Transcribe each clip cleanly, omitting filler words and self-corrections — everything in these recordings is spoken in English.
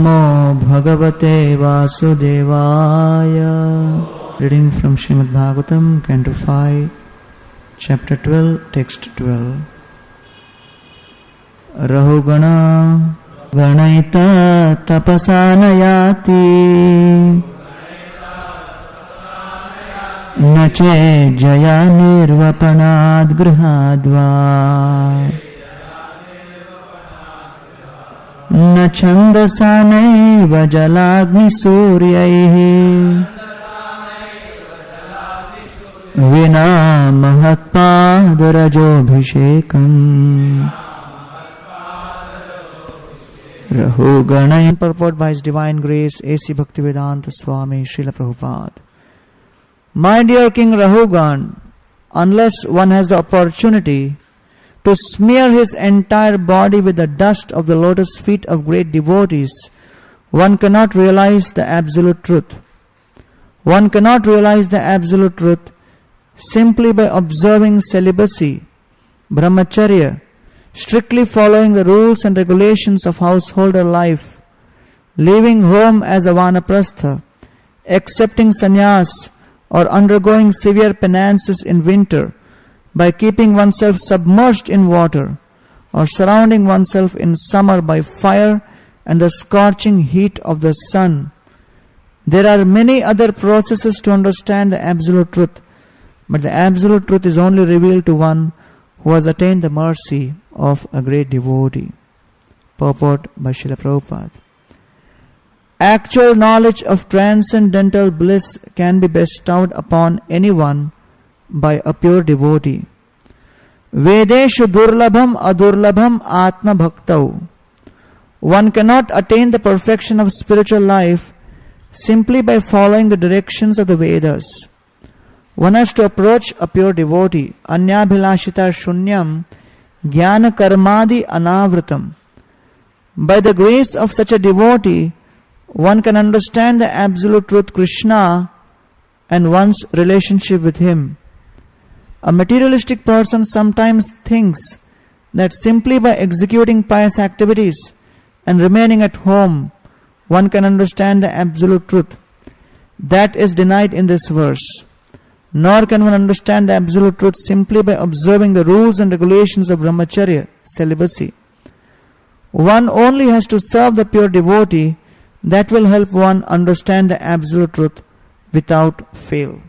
Namo Bhagavate Vasudevaya. Reading from Srimad Bhagvatam, Canto 5, Chapter 12, Text 12. Rahugana Ganaita tapasanayati Nache jaya nirvapanad grihadva Na chandasanaiva jalagni suryaihi Vina mahatpadarajobhishekam Rahugana. In purport by His Divine Grace, A.C. Bhaktivedanta Swami Srila Prabhupada. My dear King Rahugana, unless one has the opportunity to smear his entire body with the dust of the lotus feet of great devotees, one cannot realize the absolute truth. One cannot realize the absolute truth simply by observing celibacy, brahmacarya, strictly following the rules and regulations of householder life, leaving home as a vanaprastha, accepting sannyasa or undergoing severe penances in winter, by keeping oneself submerged in water, or surrounding oneself in summer by fire and the scorching heat of the sun. There are many other processes to understand the absolute truth, but the absolute truth is only revealed to one who has attained the mercy of a great devotee. Purport by Srila Prabhupada. Actual knowledge of transcendental bliss can be bestowed upon anyone by a pure devotee. Vedesu durlabham adurlabham atma-bhaktau. One cannot attain the perfection of spiritual life simply by following the directions of the Vedas. One has to approach a pure devotee, anyabhilasita-sunyam, jnana-karmady-anavrtam. By the grace of such a devotee, one can understand the absolute truth Krsna and one's relationship with Him. A materialistic person sometimes thinks that simply by executing pious activities and remaining at home, one can understand the absolute truth. That is denied in this verse. Nor can one understand the absolute truth simply by observing the rules and regulations of brahmacarya, celibacy. One only has to serve the pure devotee. That will help one understand the absolute truth without fail.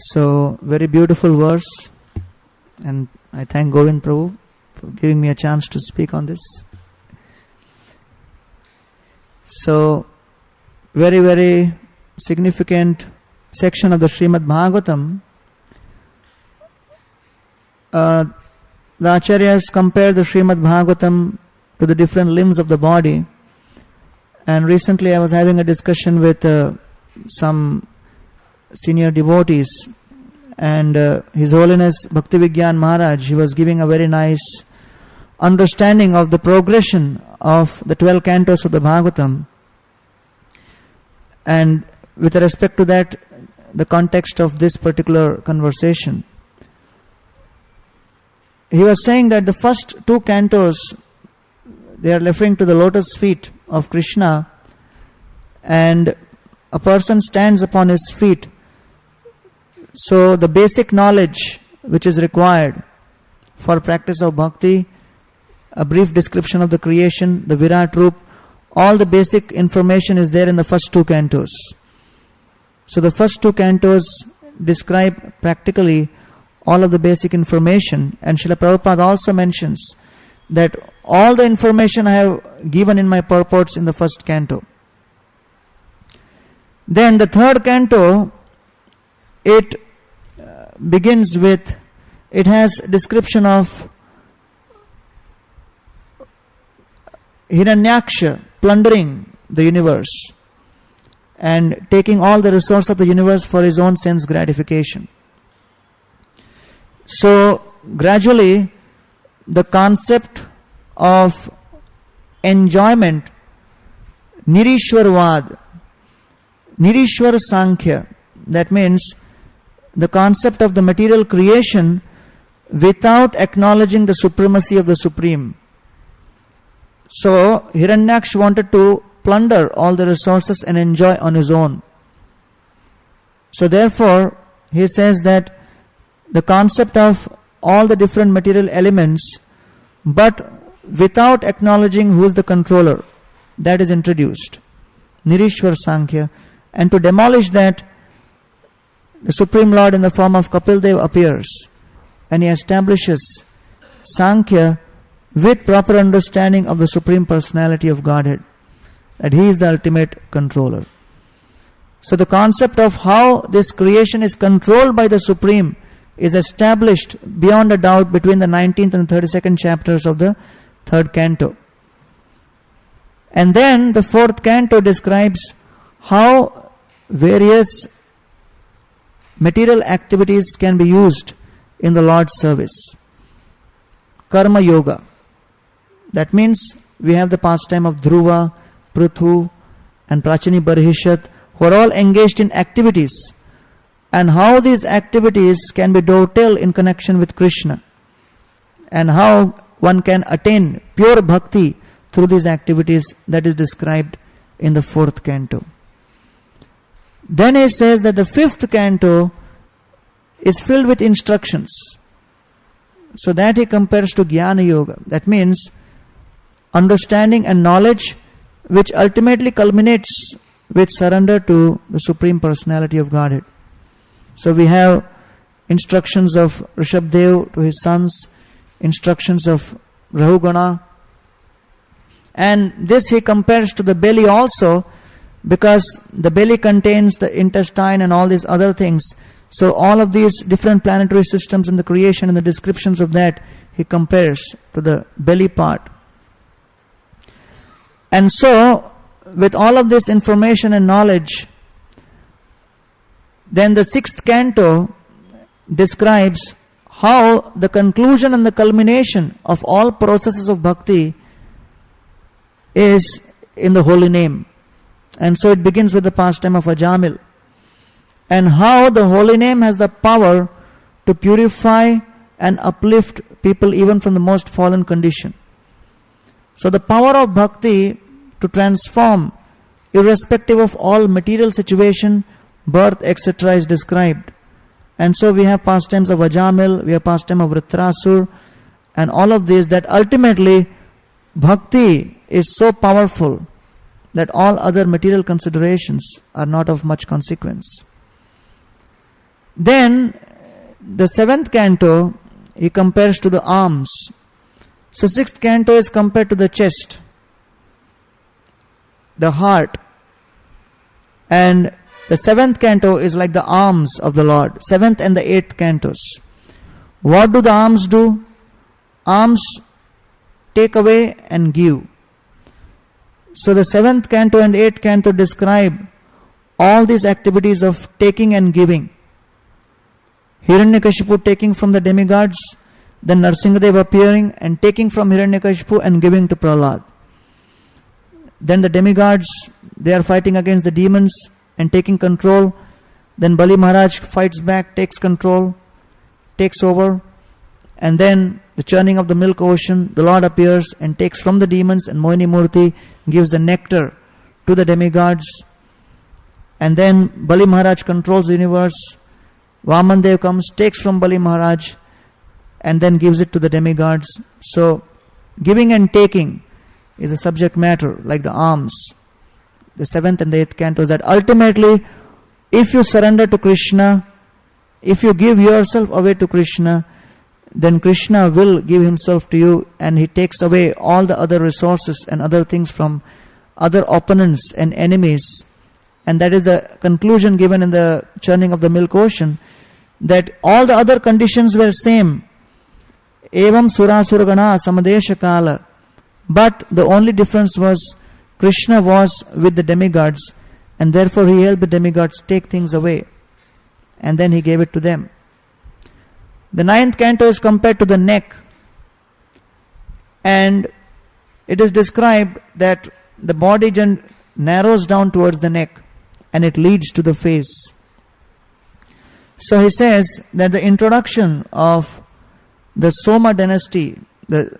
So, very beautiful verse, and I thank Govind Prabhu for giving me a chance to speak on this. So, very, very significant section of the Srimad Bhagvatam. The Acharyas compare the Srimad Bhagvatam to the different limbs of the body. And recently I was having a discussion with some senior devotees, and His Holiness Bhaktivigyan Maharaj, he was giving a very nice understanding of the progression of the 12 cantos of the Bhagavatam, and with respect to that, the context of this particular conversation. He was saying that the first 2 cantos, they are referring to the lotus feet of Krishna, and a person stands upon his feet. So the basic knowledge which is required for practice of bhakti, a brief description of the creation, the Virat Roop, all the basic information is there in the first 2 cantos. So the first 2 cantos describe practically all of the basic information, and Srila Prabhupada also mentions that all the information I have given in my purports in the first canto. Then the 3rd canto, it begins with, it has description of Hiranyaksha plundering the universe and taking all the resources of the universe for his own sense gratification. So gradually the concept of enjoyment, Nirishwarvad, Nirishwar Sankhya, that means the concept of the material creation without acknowledging the supremacy of the Supreme. So Hiranyaksh wanted to plunder all the resources and enjoy on his own. So therefore, he says that the concept of all the different material elements, but without acknowledging who is the controller, that is introduced. Nirishwar Sankhya. And to demolish that, the Supreme Lord in the form of Kapildev appears, and he establishes Sankhya with proper understanding of the Supreme Personality of Godhead, that he is the ultimate controller. So the concept of how this creation is controlled by the Supreme is established beyond a doubt between the 19th and 32nd chapters of the 3rd canto. And then the 4th canto describes how various material activities can be used in the Lord's service. Karma Yoga. That means we have the pastime of Dhruva, Pruthu, and Prachini Barhishat, who are all engaged in activities, and how these activities can be dovetailed in connection with Krishna, and how one can attain pure bhakti through these activities, that is described in the 4th canto. Then he says that the 5th canto is filled with instructions. So that he compares to Jnana Yoga. That means understanding and knowledge which ultimately culminates with surrender to the Supreme Personality of Godhead. So we have instructions of Rishabdev to his sons, instructions of Rahugana, and this he compares to the belly also, because the belly contains the intestine and all these other things. So all of these different planetary systems in the creation and the descriptions of that he compares to the belly part. And so with all of this information and knowledge, then the 6th canto describes how the conclusion and the culmination of all processes of bhakti is in the holy name. And so it begins with the pastime of Ajamil, and how the holy name has the power to purify and uplift people even from the most fallen condition. So the power of bhakti to transform irrespective of all material situation, birth, etc. is described. And so we have pastimes of Ajamil, we have pastime of Vritrasur, and all of these, that ultimately bhakti is so powerful that all other material considerations are not of much consequence. Then the 7th canto he compares to the arms. So 6th canto is compared to the chest, the heart, and the 7th canto is like the arms of the Lord. 7th and the 8th cantos. What do the arms do? Arms take away and give. So the 7th canto and 8th canto describe all these activities of taking and giving. Hiranyakashipu taking from the demigods, then Narsingadev appearing and taking from Hiranyakashipu and giving to Prahlad. Then the demigods, they are fighting against the demons and taking control. Then Bali Maharaj fights back, takes control, takes over. And then the churning of the milk ocean, the Lord appears and takes from the demons, and Mohini Murti gives the nectar to the demigods. And then Bali Maharaj controls the universe. Vamandev comes, takes from Bali Maharaj, and then gives it to the demigods. So giving and taking is a subject matter, like the alms. The 7th and the 8th cantos, that ultimately, if you surrender to Krishna, if you give yourself away to Krishna, then Krishna will give himself to you, and he takes away all the other resources and other things from other opponents and enemies. And that is the conclusion given in the churning of the milk ocean, that all the other conditions were same. Evam surasuragana samadesha kala. But the only difference was Krishna was with the demigods, and therefore he helped the demigods take things away, and then he gave it to them. The 9th canto is compared to the neck, and it is described that the body narrows down towards the neck, and it leads to the face. So he says that the introduction of the Soma dynasty, the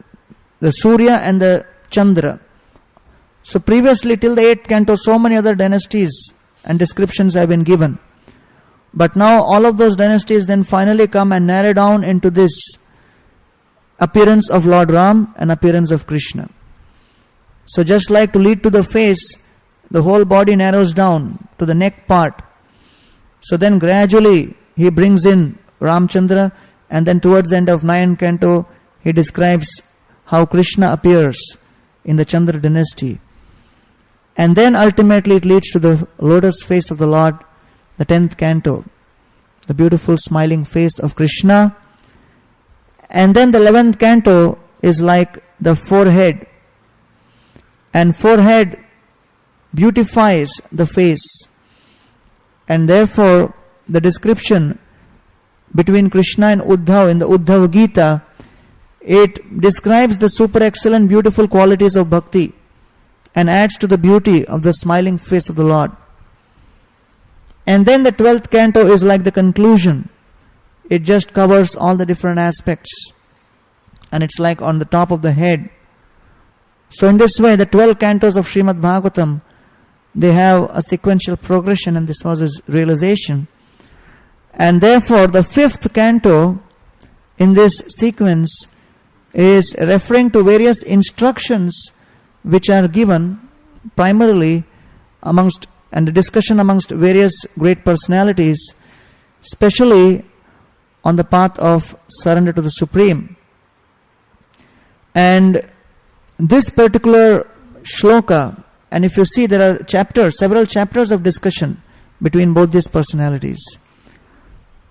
Surya and the Chandra. So previously till the 8th canto, so many other dynasties and descriptions have been given. But now all of those dynasties then finally come and narrow down into this appearance of Lord Ram and appearance of Krishna. So just like to lead to the face, the whole body narrows down to the neck part. So then gradually he brings in Ramchandra, and then towards the end of 9th canto he describes how Krishna appears in the Chandra dynasty. And then ultimately it leads to the lotus face of the Lord, the 10th canto, the beautiful smiling face of Krishna. And then the 11th canto is like the forehead, and forehead beautifies the face, and therefore the description between Krishna and Uddhav in the Uddhav Gita, it describes the super excellent beautiful qualities of bhakti and adds to the beauty of the smiling face of the Lord. And then the 12th canto is like the conclusion. It just covers all the different aspects, and it's like on the top of the head. So in this way, the 12 cantos of Srimad Bhagvatam, they have a sequential progression, and this was his realization. And therefore the 5th canto in this sequence is referring to various instructions which are given primarily amongst, and the discussion amongst various great personalities, especially on the path of surrender to the Supreme. And this particular shloka, and if you see, there are chapters, several chapters of discussion between both these personalities.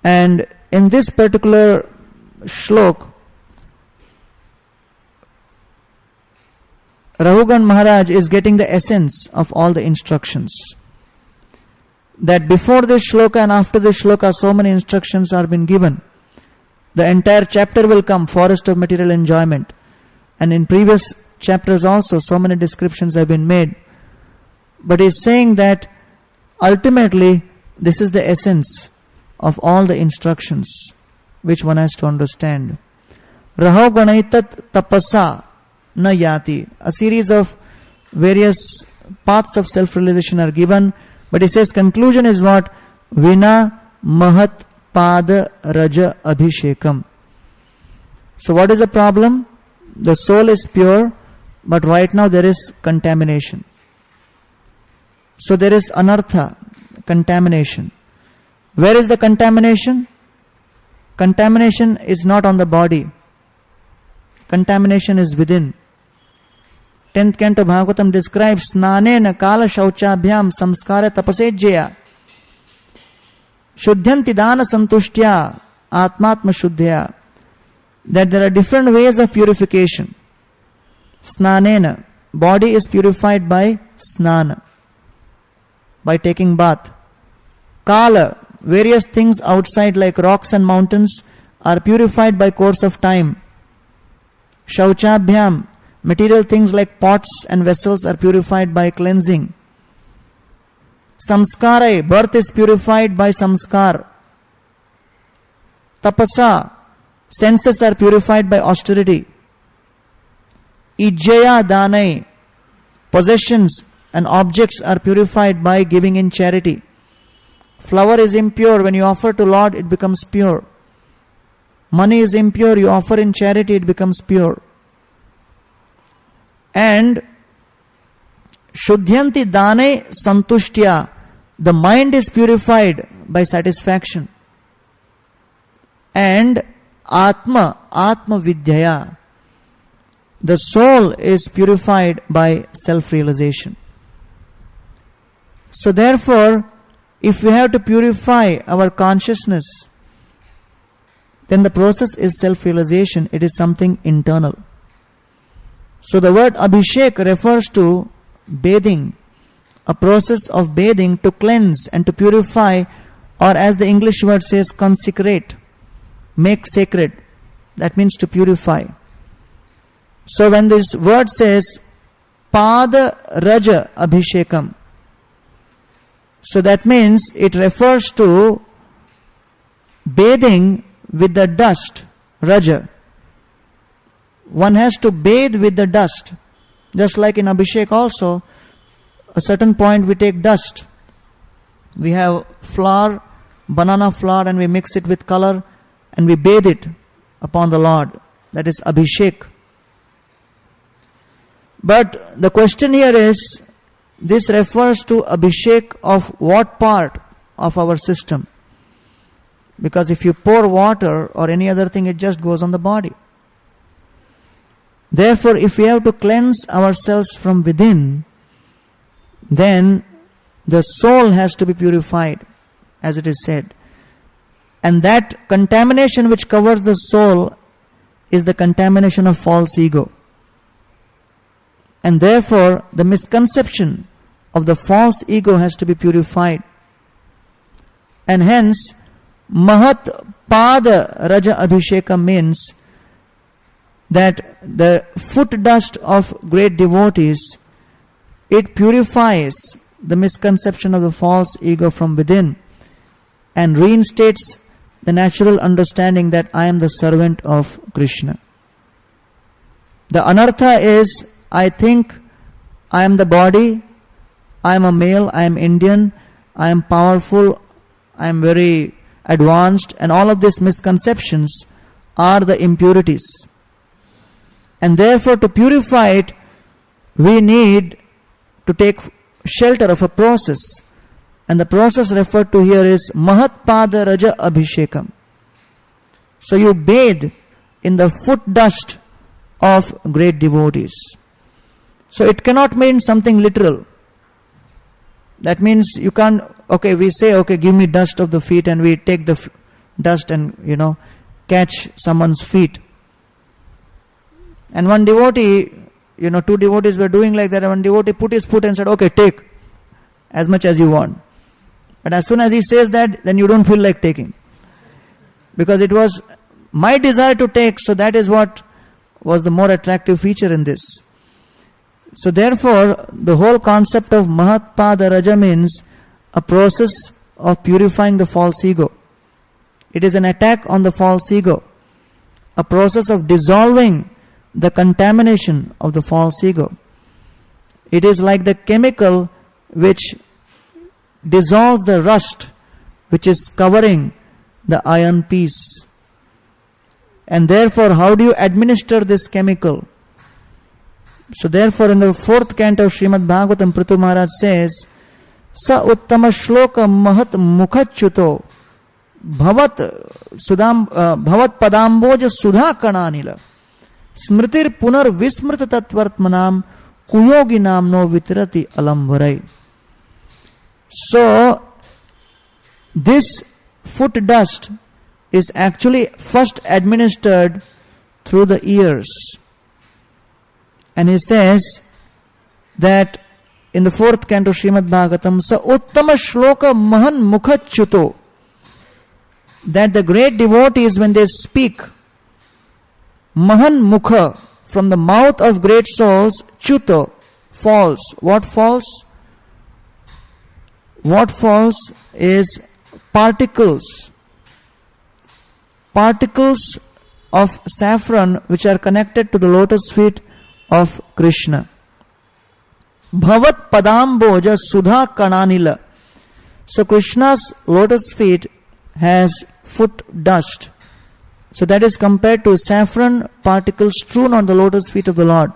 And in this particular shlok, Rahugana Maharaj is getting the essence of all the instructions. That before this shloka and after this shloka, so many instructions are been given. The entire chapter will come, forest of material enjoyment. And in previous chapters also, so many descriptions have been made. But he's saying that ultimately, this is the essence of all the instructions which one has to understand. Rahoganaitat tapasa na yati. A series of various paths of self-realization are given, but he says conclusion is what? Vina mahat pada raja abhishekam. So what is the problem? The soul is pure, but right now there is contamination. So there is anartha, contamination. Where is the contamination? Contamination is not on the body. Contamination is within. 10th canto Bhagavatam describes snanena kala shauchabhyam samskara tapasejjaya shuddhyanti dana santushtya atmatma shuddhya. That there are different ways of purification. Snanena, body is purified by snana, by taking bath. Kala, various things outside like rocks and mountains are purified by course of time. Shauchabhyam, material things like pots and vessels are purified by cleansing. Samskarai, birth is purified by samskar. Tapasa, senses are purified by austerity. Ijjaya danai, possessions and objects are purified by giving in charity. Flower is impure, when you offer to Lord it becomes pure. Money is impure, you offer in charity it becomes pure. And Shuddhyanti dane santushtya, the mind is purified by satisfaction. And atma-vidyaya, the soul is purified by self-realization. So therefore, if we have to purify our consciousness, then the process is self-realization. It is something internal. So the word abhishek refers to bathing, a process of bathing to cleanse and to purify, or as the English word says, consecrate, make sacred. That means to purify. So when this word says pada raja abhishekam, so that means it refers to bathing with the dust, raja. One has to bathe with the dust. Just like in Abhishek also, a certain point we take dust. We have flour, banana flour, and we mix it with color and we bathe it upon the Lord. That is Abhishek. But the question here is, this refers to Abhishek of what part of our system? Because if you pour water or any other thing, it just goes on the body. Therefore, if we have to cleanse ourselves from within, then the soul has to be purified, as it is said. And that contamination which covers the soul is the contamination of false ego. And therefore, the misconception of the false ego has to be purified. And hence, Mahat Pada Raja Abhisheka means that the foot dust of great devotees, it purifies the misconception of the false ego from within and reinstates the natural understanding that I am the servant of Krishna. The anartha is, I think I am the body, I am a male, I am Indian, I am powerful, I am very advanced, and all of these misconceptions are the impurities. And therefore, to purify it, we need to take shelter of a process. And the process referred to here is Mahatpada Raja Abhishekam. So you bathe in the foot dust of great devotees. So it cannot mean something literal. That means you can't, we say, give me dust of the feet, and we take the dust and, catch someone's feet. And one devotee, two devotees were doing like that, and one devotee put his foot and said, take as much as you want. But as soon as he says that, then you don't feel like taking. Because it was my desire to take, so that is what was the more attractive feature in this. So therefore, the whole concept of Mahatpada Raja means a process of purifying the false ego. It is an attack on the false ego. A process of dissolving the contamination of the false ego. It is like the chemical which dissolves the rust which is covering the iron piece. And therefore, how do you administer this chemical? So therefore, in the 4th canto of Srimad Bhagvatam, Prithu Maharaj says, Sa uttama shloka mahat mukhachuto bhavat padamboja sudha kananila smritir punar vismrta tatvartmanam kuyoginam no vitirati alamvarai. So, this foot dust is actually first administered through the ears. And he says that in the 4th canto Srimad Bhagavatam, Sa uttama shloka mahan mukhachuto, that the great devotees, when they speak, mahan mukha, from the mouth of great souls, chuto, falls. What falls? What falls is particles. Particles of saffron which are connected to the lotus feet of Krishna. Bhavat padamboja sudha kananila. So Krishna's lotus feet has foot dust. So that is compared to saffron particles strewn on the lotus feet of the Lord.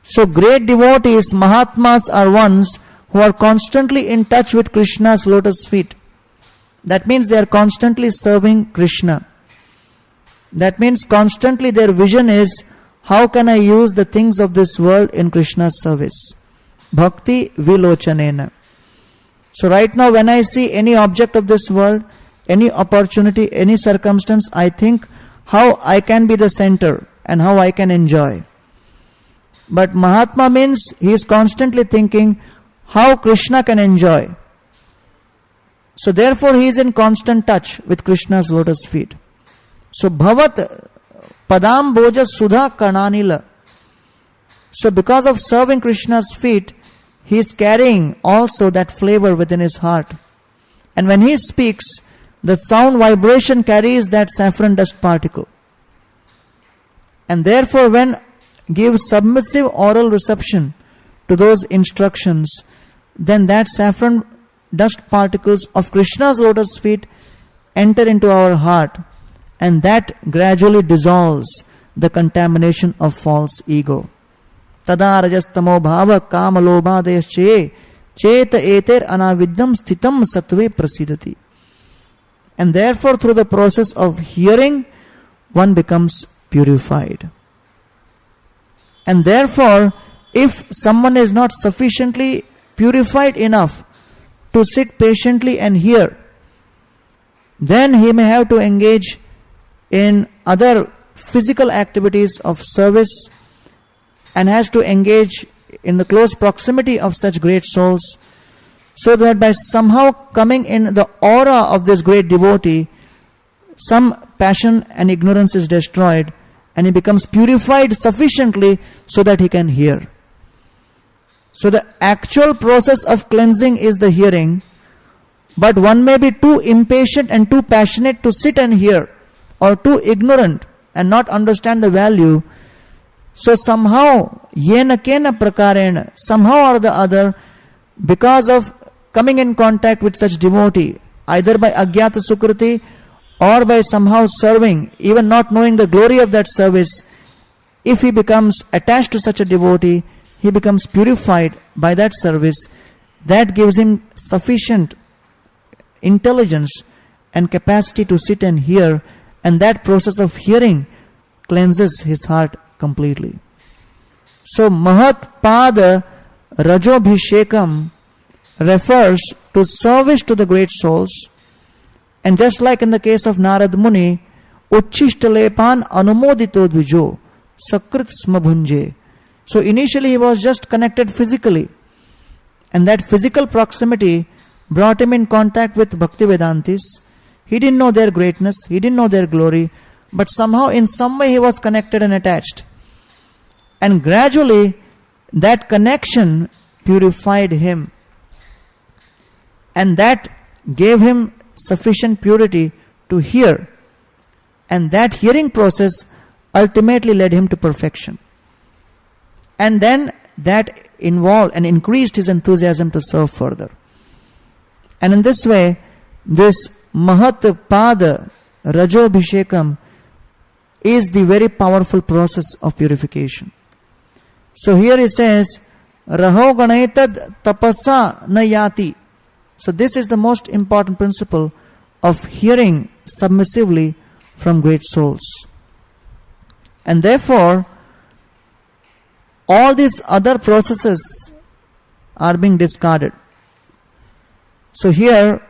So great devotees, Mahatmas, are ones who are constantly in touch with Krishna's lotus feet. That means they are constantly serving Krishna. That means constantly their vision is, how can I use the things of this world in Krishna's service? Bhakti vilochanena. So right now when I see any object of this world, any opportunity, any circumstance, I think how I can be the center and how I can enjoy. But Mahatma means he is constantly thinking how Krishna can enjoy. So therefore he is in constant touch with Krishna's lotus feet. So bhavat padam boja sudha kananila. So because of serving Krishna's feet, he is carrying also that flavor within his heart. And when he speaks, the sound vibration carries that saffron dust particle. And therefore when gives submissive oral reception to those instructions, then that saffron dust particles of Krishna's lotus feet enter into our heart, and that gradually dissolves the contamination of false ego. Tada rajastamo bhava kama lobhadayasche cheta eter anaviddam sthitam sattve prasidati. And therefore, through the process of hearing, one becomes purified. And therefore, if someone is not sufficiently purified enough to sit patiently and hear, then he may have to engage in other physical activities of service and has to engage in the close proximity of such great souls, so that by somehow coming in the aura of this great devotee, some passion and ignorance is destroyed and he becomes purified sufficiently so that he can hear. So the actual process of cleansing is the hearing, but one may be too impatient and too passionate to sit and hear, or too ignorant and not understand the value. So somehow, yena kena prakarena, somehow or the other, because of coming in contact with such devotee, either by agyata sukriti or by somehow serving, even not knowing the glory of that service, if he becomes attached to such a devotee, he becomes purified by that service. That gives him sufficient intelligence and capacity to sit and hear, and that process of hearing cleanses his heart completely. So Mahat Pada Rajobhishekam refers to service to the great souls, and just like in the case of Narad Muni, Uchishtalepan Anumodito Dvijo Sakrit Smabhunje. So initially he was just connected physically, and that physical proximity brought him in contact with Bhakti Vedantis. He didn't know their greatness, he didn't know their glory, but somehow in some way he was connected and attached. And gradually that connection purified him, and that gave him sufficient purity to hear, and that hearing process ultimately led him to perfection. And then that involved and increased his enthusiasm to serve further. And in this way, this Mahat Pada Rajobhishekam is the very powerful process of purification. So here he says, Raho Ganaitad Tapasa Nayati. So this is the most important principle of hearing submissively from great souls. And therefore, all these other processes are being discarded. So here,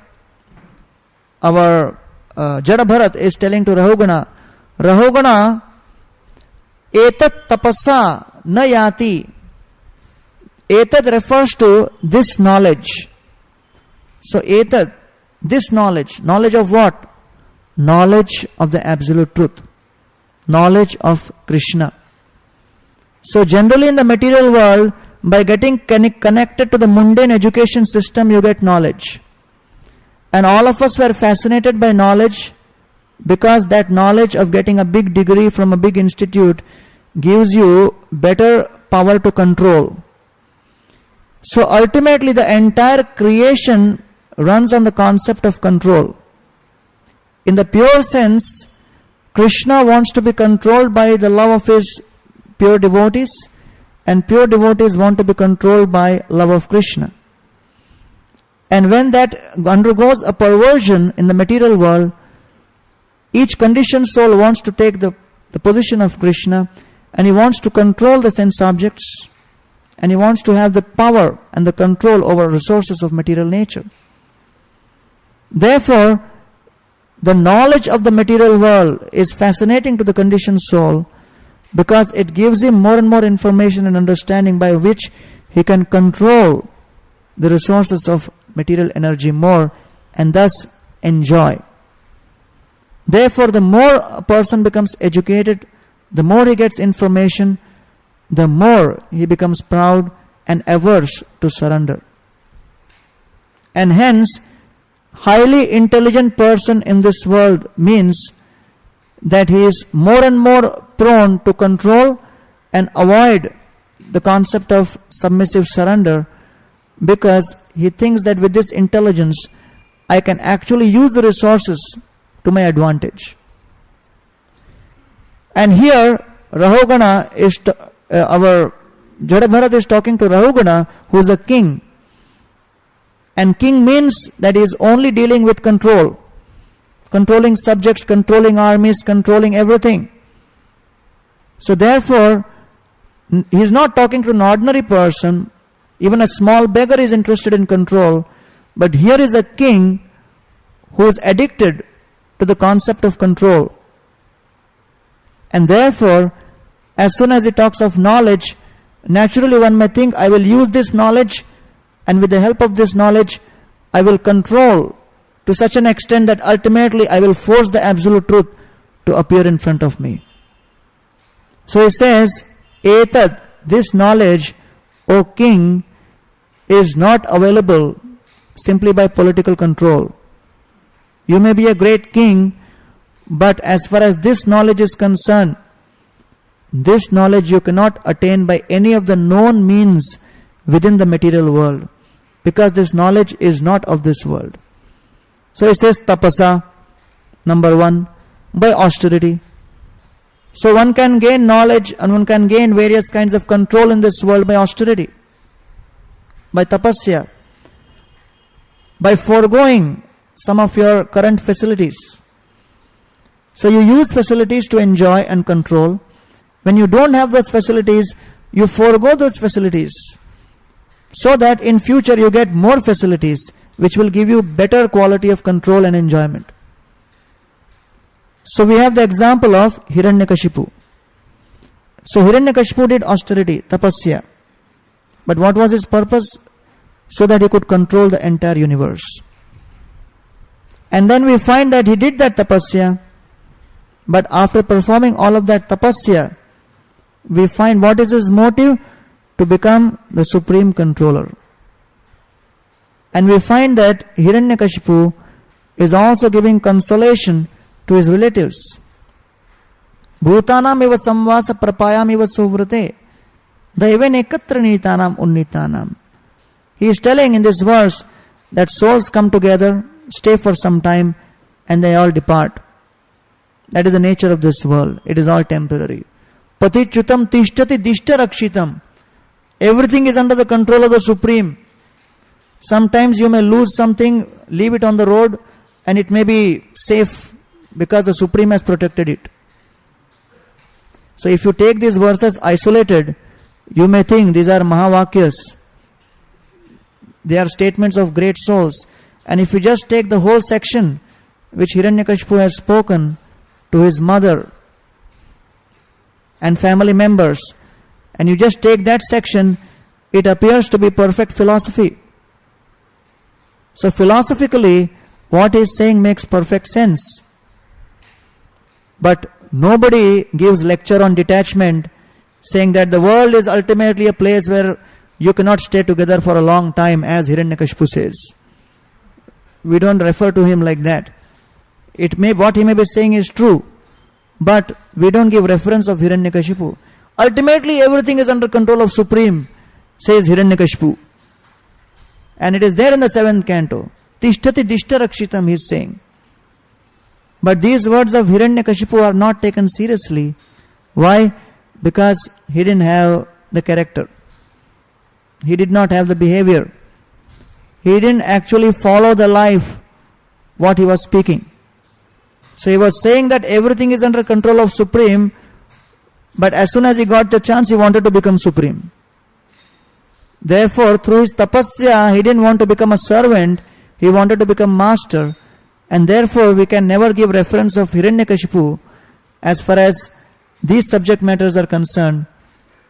our Jada Bharat is telling to Rahugana, Rahugana, etat tapasa na yati. Etat refers to this knowledge. So etat, this knowledge of what? Knowledge of the absolute truth. Knowledge of Krishna. So generally in the material world, by getting connected to the mundane education system, you get knowledge. And all of us were fascinated by knowledge because that knowledge of getting a big degree from a big institute gives you better power to control. So ultimately the entire creation runs on the concept of control. In the pure sense, Krishna wants to be controlled by the love of his pure devotees, and pure devotees want to be controlled by love of Krishna. And when that undergoes a perversion in the material world, each conditioned soul wants to take the position of Krishna, and he wants to control the sense objects, and he wants to have the power and the control over resources of material nature. Therefore, the knowledge of the material world is fascinating to the conditioned soul because it gives him more and more information and understanding by which he can control the resources of material energy more and thus enjoy. Therefore, the more a person becomes educated, the more he gets information, the more he becomes proud and averse to surrender. And hence, highly intelligent person in this world means that he is more and more prone to control and avoid the concept of submissive surrender, because he thinks that with this intelligence I can actually use the resources to my advantage. And here Rahugana is our Jadabharat is talking to Rahugana, who is a king. And king means that he is only dealing with control, controlling subjects, controlling armies, controlling everything. So therefore, he is not talking to an ordinary person. Even a small beggar is interested in control. But here is a king who is addicted to the concept of control. And therefore, as soon as he talks of knowledge, naturally one may think, I will use this knowledge, and with the help of this knowledge I will control to such an extent that ultimately I will force the absolute truth to appear in front of me. So he says, Etad, this knowledge, O king, is not available simply by political control. You may be a great king, but as far as this knowledge is concerned, this knowledge you cannot attain by any of the known means within the material world, because this knowledge is not of this world. So he says tapasa, number one, by austerity. So one can gain knowledge and one can gain various kinds of control in this world by austerity, by tapasya, by foregoing some of your current facilities. So you use facilities to enjoy and control. When you don't have those facilities, you forego those facilities, so that in future you get more facilities which will give you better quality of control and enjoyment. So we have the example of Hiranyakashipu. So Hiranyakashipu did austerity, tapasya. But what was his purpose? So that he could control the entire universe. And then we find that he did that tapasya, but after performing all of that tapasya, we find what is his motive? To become the supreme controller. And we find that Hiranyakashipu is also giving consolation to his relatives. Bhutanam eva samvasa prapayam eva suvrate daiven ekatra nitanam unnitanam. He is telling in this verse that souls come together, stay for some time, and they all depart. That is the nature of this world. It is all temporary. Patichutam tishtati dishta rakshitam. Everything is under the control of the Supreme. Sometimes you may lose something, leave it on the road, and it may be safe because the Supreme has protected it. So if you take these verses isolated, you may think these are Mahavakyas. They are statements of great souls. And if you just take the whole section which Hiranyakashipu has spoken to his mother and family members, and you just take that section, it appears to be perfect philosophy. So philosophically, what he is saying makes perfect sense. But nobody gives lecture on detachment, saying that the world is ultimately a place where you cannot stay together for a long time, as Hiranyakashipu says. We don't refer to him like that. What he may be saying is true, but we don't give reference of Hiranyakashipu. Ultimately, everything is under control of Supreme, says Hiranyakashipu. And it is there in the 7th canto. Tishtati dishta rakshitam, he is saying. But these words of Hiranyakashipu are not taken seriously. Why? Because he didn't have the character. He did not have the behavior. He didn't actually follow the life, what he was speaking. So he was saying that everything is under control of Supreme, but as soon as he got the chance, he wanted to become Supreme. Therefore, through his tapasya, he didn't want to become a servant, he wanted to become master. And therefore, we can never give reference of Hiranyakashipu as far as these subject matters are concerned.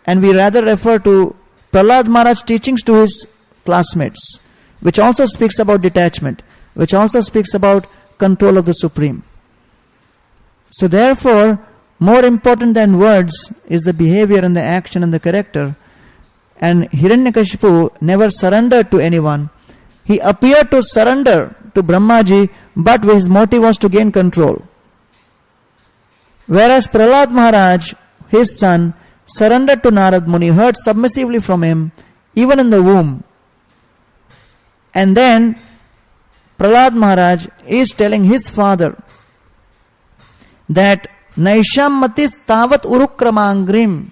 And we rather refer to Prahlad Maharaj's teachings to his classmates, which also speaks about detachment, which also speaks about control of the Supreme. So therefore, more important than words is the behavior and the action and the character. And Hiranyakashipu never surrendered to anyone. He appeared to surrender to Brahmaji, but his motive was to gain control. Whereas Prahlad Maharaj, his son, surrendered to Narad Muni, heard submissively from him, even in the womb. And then Prahlad Maharaj is telling his father that Naisham matis tavat urukramangrim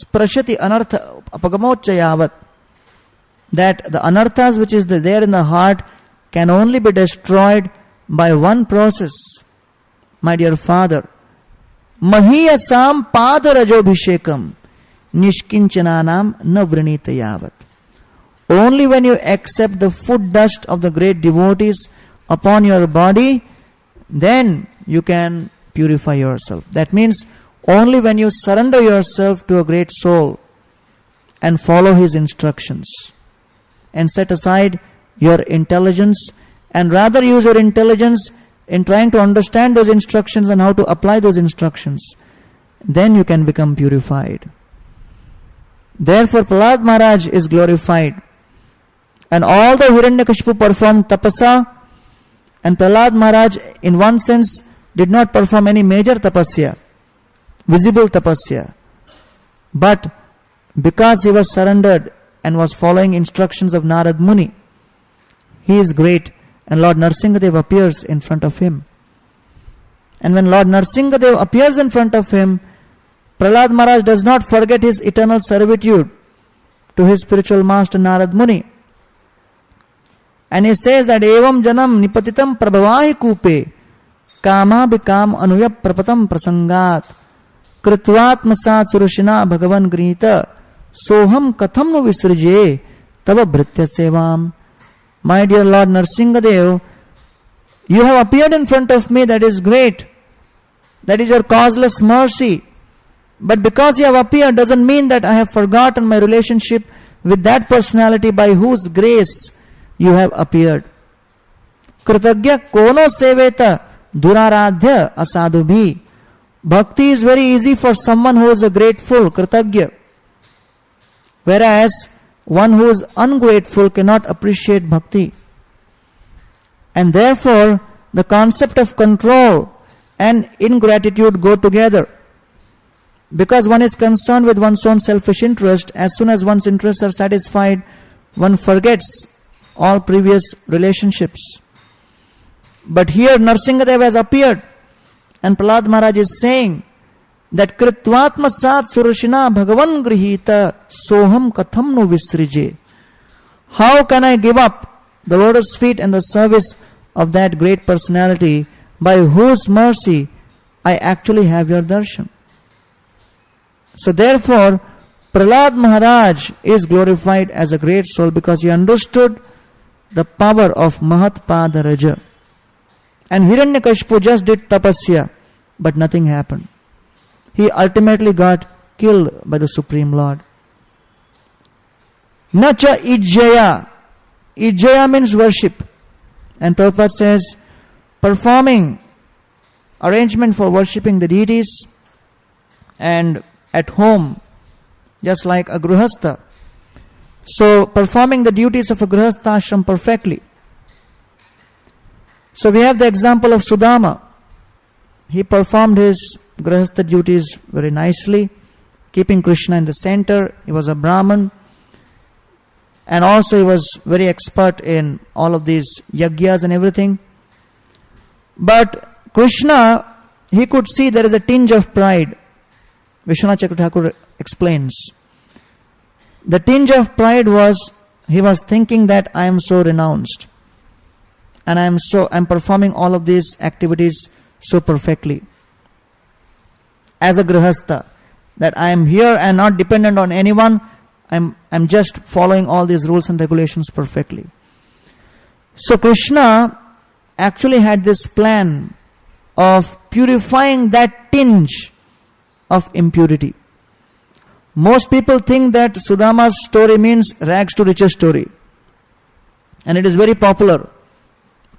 sprashati anartha apagamochayavat, that the anarthas which is there in the heart can only be destroyed by one process. My dear father, mahiyasam padarajobhishekam nishkinchananam navrinitayavat. Only when you accept the foot dust of the great devotees upon your body, then you can purify yourself. That means only when you surrender yourself to a great soul and follow his instructions and set aside your intelligence and rather use your intelligence in trying to understand those instructions and how to apply those instructions, then you can become purified. Therefore, Prahlad Maharaj is glorified. And although Hiranyakashipu performed tapasa, and Prahlad Maharaj in one sense did not perform any major tapasya, visible tapasya, but because he was surrendered and was following instructions of Narad Muni, he is great, and Lord Nrsimhadev appears in front of him. And when Lord Nrsimhadev appears in front of him, Prahlad Maharaj does not forget his eternal servitude to his spiritual master Narad Muni. And he says that evam janam nipatitam prabhavahi kupe kama bikam anuyap prapatam prasangat kritvatmasat surushina bhagavan grinita soham katham nu visrije tava bhritya sevam. My dear Lord Nrsimhadev, you have appeared in front of me, that is great. That is your causeless mercy. But because you have appeared doesn't mean that I have forgotten my relationship with that personality by whose grace you have appeared. Kritagya kono seveta duraradhya asadubhi. Bhakti is very easy for someone who is a grateful, kritagya. Whereas one who is ungrateful cannot appreciate bhakti. And therefore, the concept of control and ingratitude go together. Because one is concerned with one's own selfish interest, as soon as one's interests are satisfied, one forgets all previous relationships. But here Nrsimhadev has appeared, and Prahlad Maharaj is saying that Kritvatmasat Surushina Bhagavan Grihita Soham Katham Nu Visrije. How can I give up the lotus feet and the service of that great personality by whose mercy I actually have your darshan? So therefore, Prahlad Maharaj is glorified as a great soul because he understood the power of Mahat Pada Raja. And Hiranyakashipu just did tapasya, but nothing happened. He ultimately got killed by the Supreme Lord. Nacha ijjaya. Ijjaya means worship. And Purport says, performing arrangement for worshipping the deities and at home, just like a grihastha. So, performing the duties of a grihastha ashram perfectly. So, we have the example of Sudama. He performed his grihastha duties very nicely, keeping Krishna in the center. He was a Brahman. And also, he was very expert in all of these yagyas and everything. But Krishna, he could see there is a tinge of pride. Vishwanath Chakravarti Thakur explains. The tinge of pride was, he was thinking that I am so renounced. And I am performing all of these activities so perfectly. As a grihastha, that I am here and not dependent on anyone. I'm just following all these rules and regulations perfectly. So Krishna actually had this plan of purifying that tinge of impurity. Most people think that Sudama's story means rags to riches story. And it is very popular,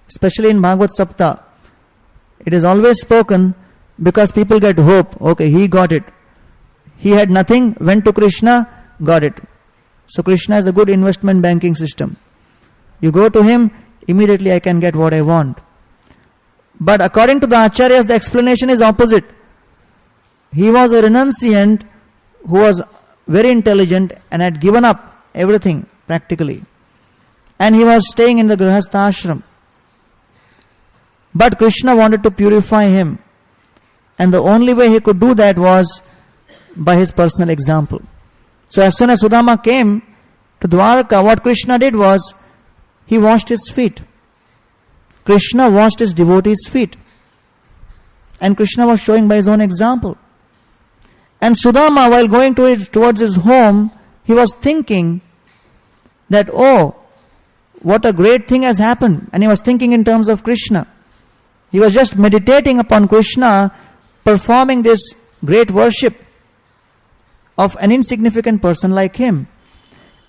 especially in Bhagavad Sapta. It is always spoken because people get hope. Okay, he got it. He had nothing, went to Krishna, got it. So Krishna is a good investment banking system. You go to him, immediately I can get what I want. But according to the Acharyas, the explanation is opposite. He was a renunciant who was very intelligent and had given up everything practically. And he was staying in the Grihastha ashram. But Krishna wanted to purify him. And the only way he could do that was by his personal example. So as soon as Sudama came to Dwarka, what Krishna did was, he washed his feet. Krishna washed his devotees' feet. And Krishna was showing by his own example. And Sudama, while going towards his home, he was thinking that, oh, what a great thing has happened. And he was thinking in terms of Krishna. He was just meditating upon Krishna, performing this great worship of an insignificant person like him.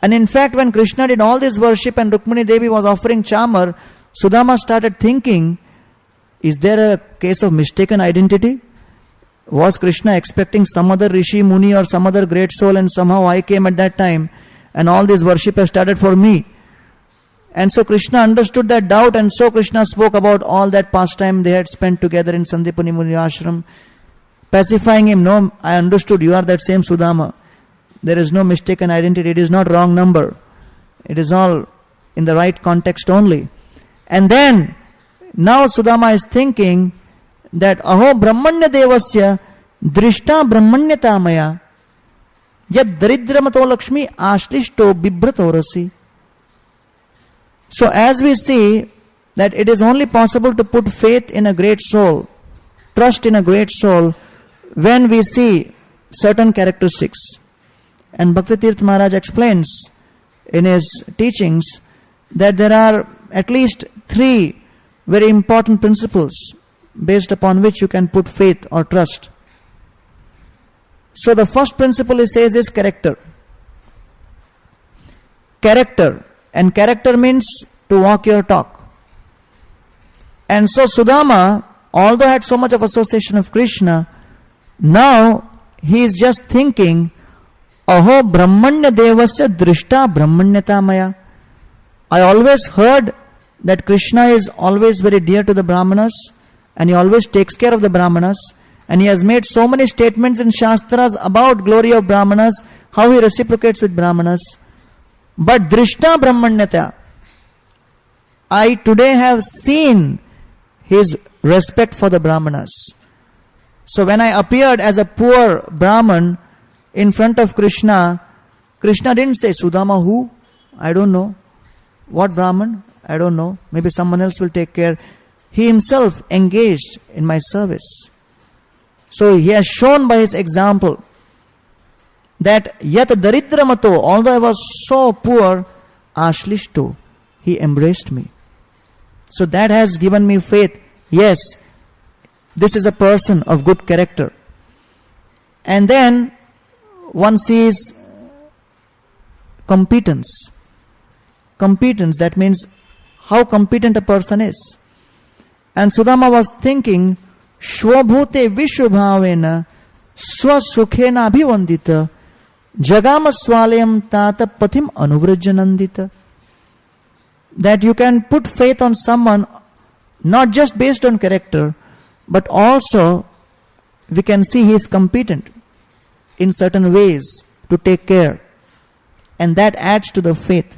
And in fact, when Krishna did all this worship and Rukmini Devi was offering chamar, Sudama started thinking, is there a case of mistaken identity? Was Krishna expecting some other Rishi, Muni or some other great soul, and somehow I came at that time and all this worship has started for me? And so Krishna understood that doubt, and so Krishna spoke about all that pastime they had spent together in Sandipani Muni ashram, pacifying him. No, I understood, you are that same Sudama. There is no mistaken identity. It is not wrong number. It is all in the right context only. And then, now Sudama is thinking that aho brahmanya devasya drishta brahmanyata maya yad daridramato lakshmi ashlishto bibratorasi. So as we see that it is only possible to put faith in a great soul, trust in a great soul, when we see certain characteristics. And Bhakti Tirth Maharaj explains in his teachings that there are at least 3 very important principles based upon which you can put faith or trust. So the first principle he says is character. Character. And character means to walk your talk. And so Sudama, although had so much of association of Krishna, now he is just thinking, aho brahmanya devasya drishta brahmanyata maya. I always heard that Krishna is always very dear to the Brahmanas, and he always takes care of the Brahmanas, and he has made so many statements in Shastras about glory of Brahmanas, how he reciprocates with Brahmanas. But drishta brahmanyata, I today have seen his respect for the Brahmanas. So when I appeared as a poor Brahman in front of Krishna, Krishna didn't say, Sudama who? I don't know. What Brahman? I don't know. Maybe someone else will take care. He himself engaged in my service. So he has shown by his example that yat daridramato, although I was so poor, ashlishto, he embraced me. So that has given me faith. Yes, this is a person of good character. And then one sees competence. Competence, that means how competent a person is. And Sudama was thinking, Shvabhute vishwabhavena swasukhena abhivandita jagama swalayam tata pathim anuvrajjanandita. That you can put faith on someone not just based on character, but also we can see he is competent in certain ways to take care. And that adds to the faith.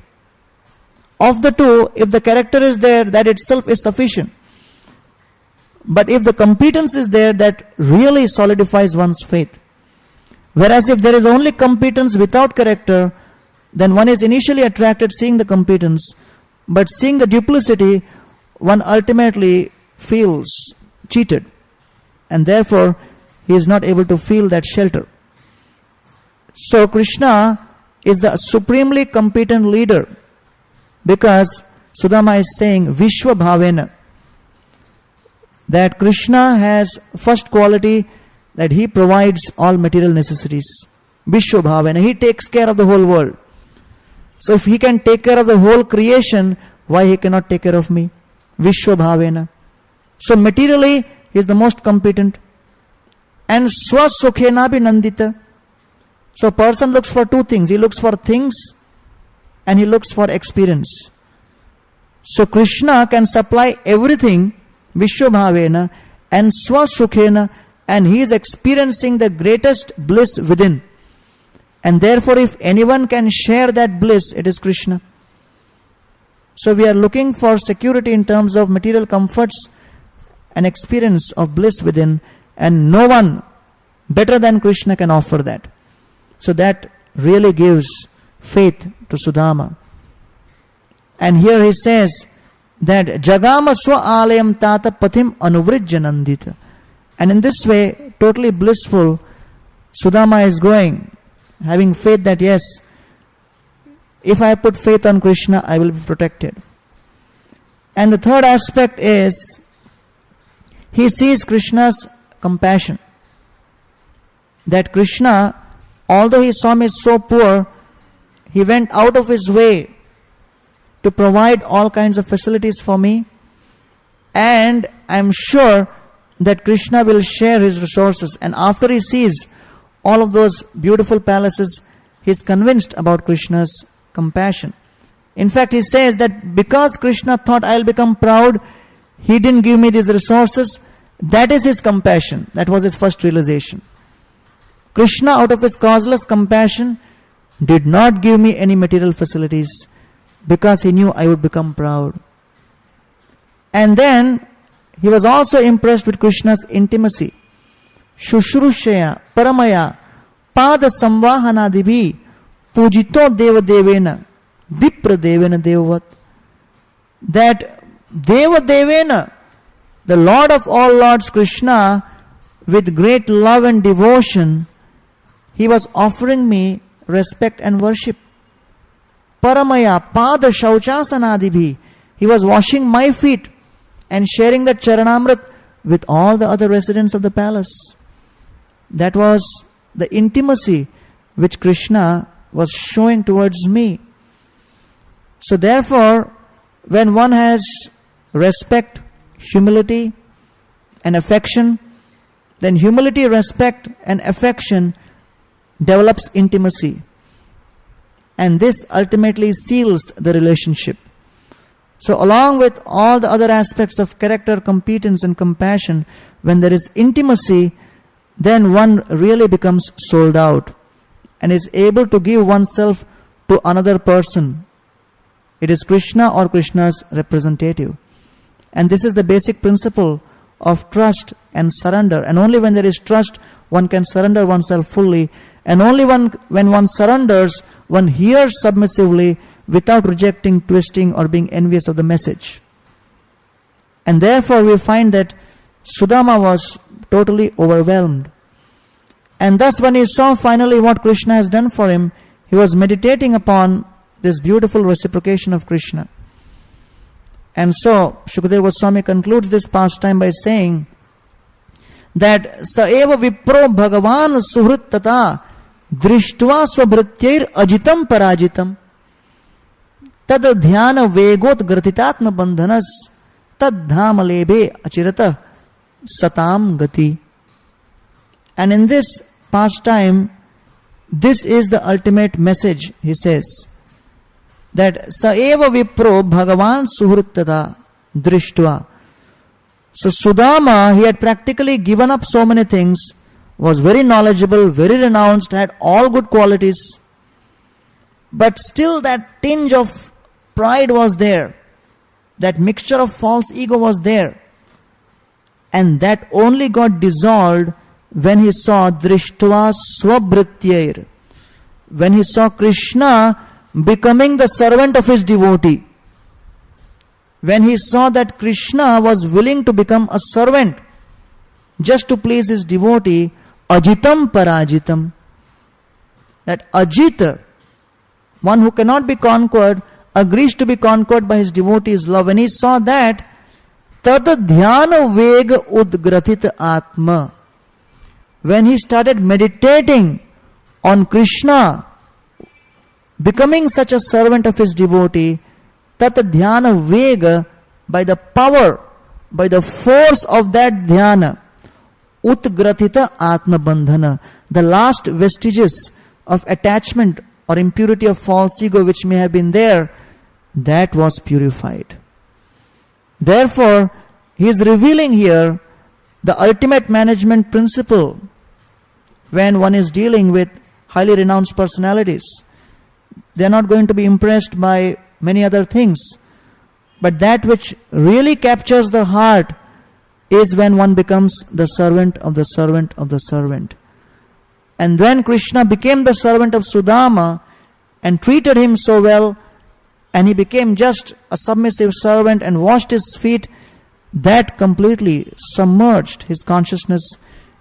Of the two, if the character is there, that itself is sufficient. But if the competence is there, that really solidifies one's faith. Whereas if there is only competence without character, then one is initially attracted seeing the competence, but seeing the duplicity, one ultimately feels cheated. And therefore, he is not able to feel that shelter. So Krishna is the supremely competent leader, because Sudama is saying Vishwa Bhavena, that Krishna has first quality that he provides all material necessities. Vishwa Bhavena, he takes care of the whole world. So if he can take care of the whole creation, why he cannot take care of me? Vishwa Bhavena. So materially he is the most competent. And Swasukhena Nandita. So a person looks for 2 things. He looks for things and he looks for experience. So Krishna can supply everything, Vishwabhavena and Swasukhena, and he is experiencing the greatest bliss within. And therefore, if anyone can share that bliss, it is Krishna. So we are looking for security in terms of material comforts and experience of bliss within, and no one better than Krishna can offer that. So that really gives faith to Sudama. And here he says that Jagama swa alayam tata pathim anuvrijjanandita. And in this way, totally blissful, Sudama is going, having faith that yes, if I put faith on Krishna, I will be protected. And the third aspect is, he sees Krishna's compassion. That Krishna, although he saw me so poor, he went out of his way to provide all kinds of facilities for me. And I'm sure that Krishna will share his resources. And after he sees all of those beautiful palaces, he's convinced about Krishna's compassion. In fact, he says that because Krishna thought I'll become proud, he didn't give me these resources. That is his compassion. That was his first realization. Krishna, out of his causeless compassion, did not give me any material facilities because he knew I would become proud. And then he was also impressed with Krishna's intimacy. Shushrushaya paramaya pada samvahanadibhi pujito devadevena vipradevena devavat. That devadevena, the Lord of all Lords Krishna, with great love and devotion, he was offering me respect and worship. Paramaya pada shauchasanadibhi. He was washing my feet and sharing the charanamrit with all the other residents of the palace. That was the intimacy which Krishna was showing towards me. So therefore, when one has respect, humility and affection, then humility, respect and affection develops intimacy. And this ultimately seals the relationship. So along with all the other aspects of character, competence and compassion, when there is intimacy, then one really becomes sold out and is able to give oneself to another person. It is Krishna or Krishna's representative. And this is the basic principle of trust and surrender. And only when there is trust, one can surrender oneself fully. And only when one surrenders, one hears submissively without rejecting, twisting or being envious of the message. And therefore we find that Sudama was totally overwhelmed. And thus when he saw finally what Krishna has done for him, he was meditating upon this beautiful reciprocation of Krishna. And so Shukadeva Goswami concludes this pastime by saying that Saeva Vipro Bhagavan Suhrit Tata Drishtva Swabhrityair Ajitam Parajitam Tad Dhyana Vegot Gratitatma Bandhanas Tad Dhamalebe Achirata Satam Gati. And in this pastime, this is the ultimate message, he says, that Saeva Vipro Bhagavan Suhritada Drishtva. So Sudama, he had practically given up so many things, was very knowledgeable, very renounced, had all good qualities, but still that tinge of pride was there. That mixture of false ego was there. And that only got dissolved when he saw Drishtva Swabhrityair. When he saw Krishna becoming the servant of his devotee. When he saw that Krishna was willing to become a servant just to please his devotee, Ajitam Parajitam. That Ajita, one who cannot be conquered, agrees to be conquered by his devotee's love. When he saw that, Tad Dhyana Vega Udgrathit Atma. When he started meditating on Krishna, becoming such a servant of his devotee, Tat Dhyana Vega, by the power, by the force of that dhyana, Utgrathita Atma Bandhana, the last vestiges of attachment or impurity of false ego which may have been there, that was purified. Therefore, he is revealing here the ultimate management principle when one is dealing with highly renounced personalities. They are not going to be impressed by many other things. But that which really captures the heart is when one becomes the servant of the servant of the servant. And when Krishna became the servant of Sudama and treated him so well, and he became just a submissive servant and washed his feet, that completely submerged his consciousness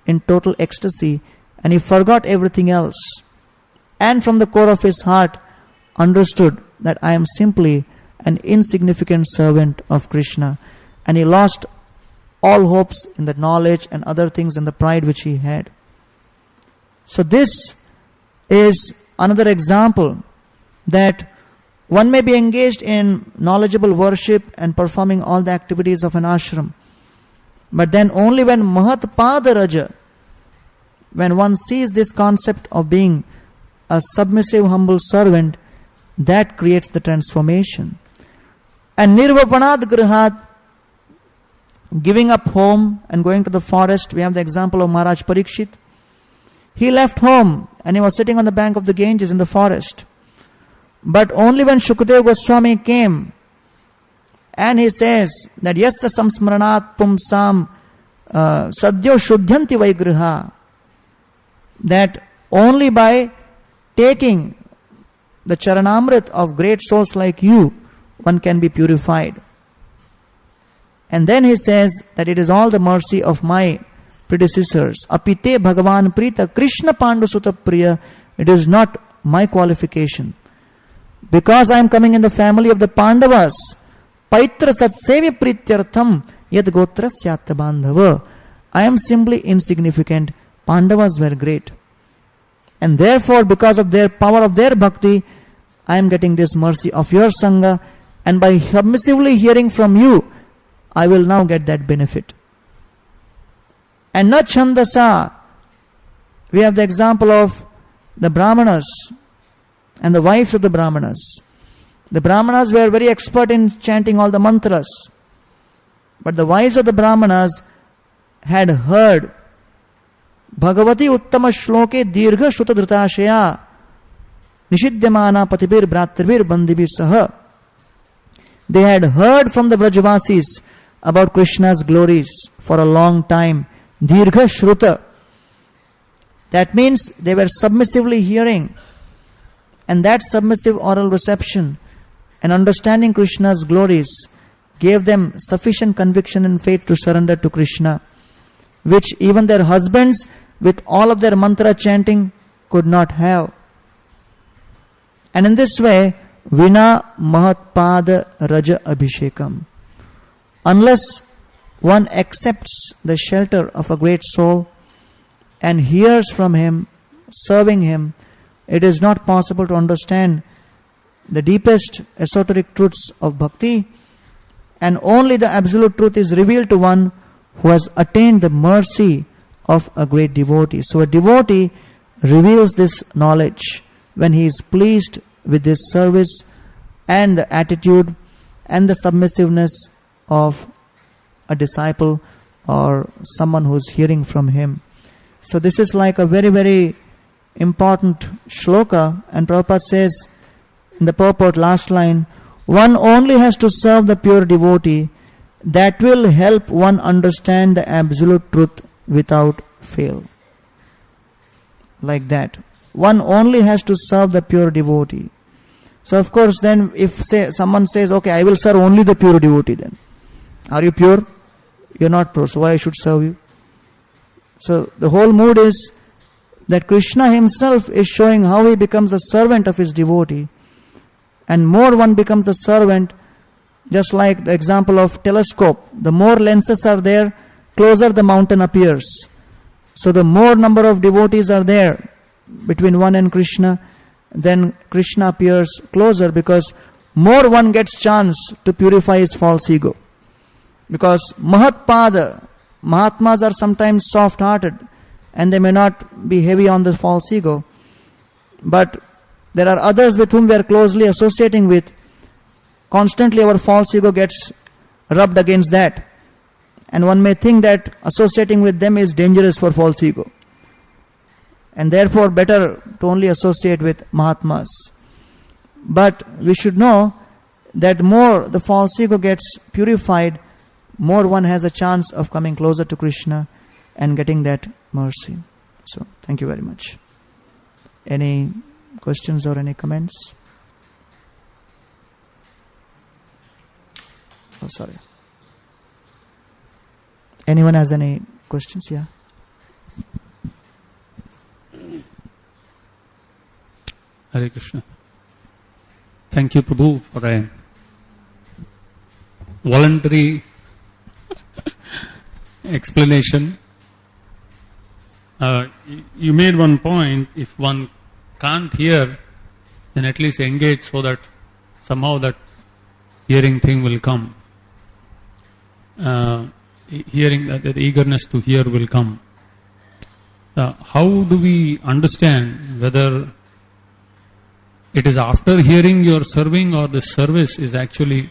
in total ecstasy, and he forgot everything else. And from the core of his heart understood that I am simply an insignificant servant of Krishna. And he lost all hopes in the knowledge and other things and the pride which he had. So this is another example that one may be engaged in knowledgeable worship and performing all the activities of an ashram. But then only when Mahatpada Raja, when one sees this concept of being a submissive, humble servant, that creates the transformation. And Nirvapanad Grihat, giving up home and going to the forest. We have the example of Maharaj Parikshit. He left home and he was sitting on the bank of the Ganges in the forest. But only when Shukadeva Goswami came and he says that yasya samsmaranat pumsam sadyo shuddhanti vaigriha, that only by taking the charanamrit of great souls like you, one can be purified. And then he says that it is all the mercy of my predecessors. Apite Bhagavan Prita Krishna Pandu Sutta Priya. It is not my qualification. Because I am coming in the family of the Pandavas, Paitra Satsevi Prityartham Yad Gotra Syatya Bandhava. I am simply insignificant. Pandavas were great. And therefore, because of their power of their bhakti, I am getting this mercy of your Sangha. And by submissively hearing from you, I will now get that benefit. And na chandasa, we have the example of the Brahmanas and the wives of the Brahmanas. The Brahmanas were very expert in chanting all the mantras. But the wives of the Brahmanas had heard Bhagavati Uttama Shloke Dirgha Shuta Dhritashaya Nishidyamana Patibir Bhratrivir Bandhibir Saha. They had heard from the Vrajavasis about Krishna's glories for a long time. Dirgha Shruta. That means they were submissively hearing. And that submissive oral reception and understanding Krishna's glories gave them sufficient conviction and faith to surrender to Krishna, which even their husbands, with all of their mantra chanting, could not have. And in this way, Vina Mahatpada Raja Abhishekam. Unless one accepts the shelter of a great soul and hears from him, serving him, it is not possible to understand the deepest esoteric truths of bhakti, and only the absolute truth is revealed to one who has attained the mercy of a great devotee. So a devotee reveals this knowledge when he is pleased with this service and the attitude and the submissiveness of a disciple or someone who is hearing from him. So this is like a very, very important shloka, and Prabhupada says in the purport, last line, one only has to serve the pure devotee. That will help one understand the absolute truth without fail. Like that. One only has to serve the pure devotee. So of course then if someone says, okay, I will serve only the pure devotee then. Are you pure? You are not pure, so why I should serve you? So the whole mood is that Krishna himself is showing how he becomes the servant of his devotee. And more one becomes the servant, just like the example of telescope. The more lenses are there, closer the mountain appears. So the more number of devotees are there between one and Krishna, then Krishna appears closer, because more one gets chance to purify his false ego. Because Mahatpada, Mahatmas are sometimes soft-hearted and they may not be heavy on the false ego. But there are others with whom we are closely associating with. Constantly our false ego gets rubbed against that. And one may think that associating with them is dangerous for false ego. and therefore better to only associate with Mahatmas. But we should know that more the false ego gets purified, more one has a chance of coming closer to Krishna and getting that mercy. So, thank you very much. Any questions or any comments? Oh, sorry. Anyone has any questions? Yeah. Hare Krishna. Thank you, Prabhu, for a voluntary explanation. You made one point, if one can't hear, then at least engage so that somehow that hearing thing will come. Hearing, the eagerness to hear will come. How do we understand whether it is after hearing you are serving, or the service is actually